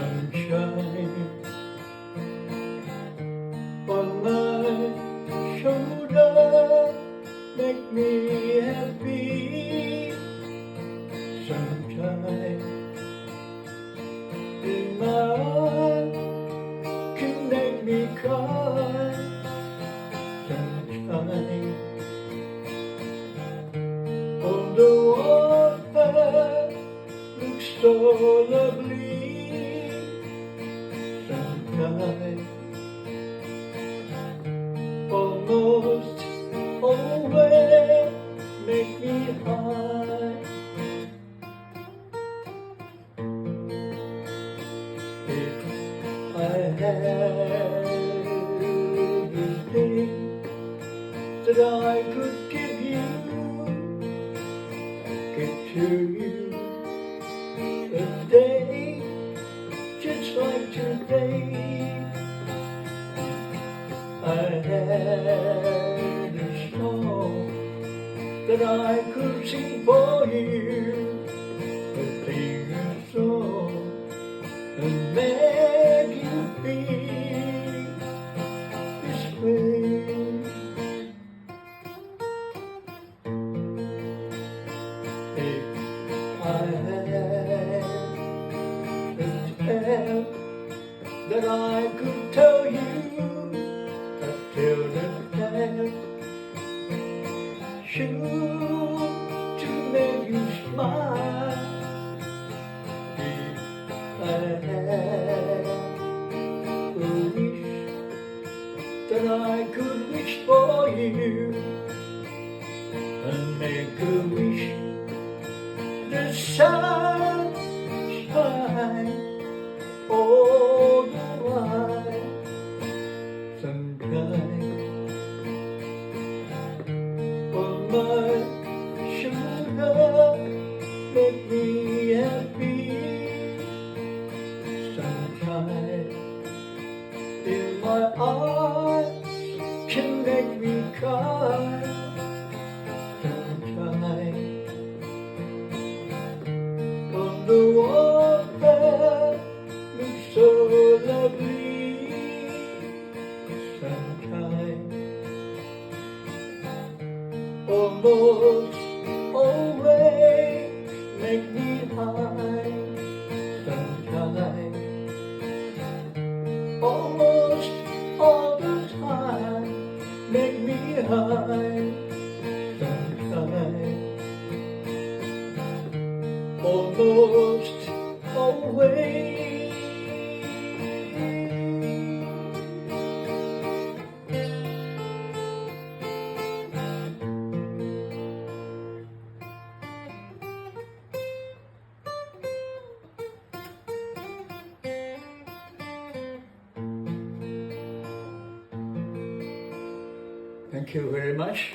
sunshine on my shoulder, make me happy. Sunshine in my eyes can make me cry. Sunshine on the water looks so lovely. Sunshine almost always make me high. If I had everything that I could give you, give to you a day just like today. I had a song that I could sing for you, a sing a song and make you feel this way. If I had a tale that I could tell you, till the tale sure to make you smile. If I had a wish that I could wish for you and make a wish the sun shine all the while. Sunshine on my shoulder make me happy. Sunshine in my eyes can make me cry. Sunshine on the water looks so lovely. Sunshine almost always make me high. Sunshine almost all the time make me high. Sunshine almost always. Thank you very much.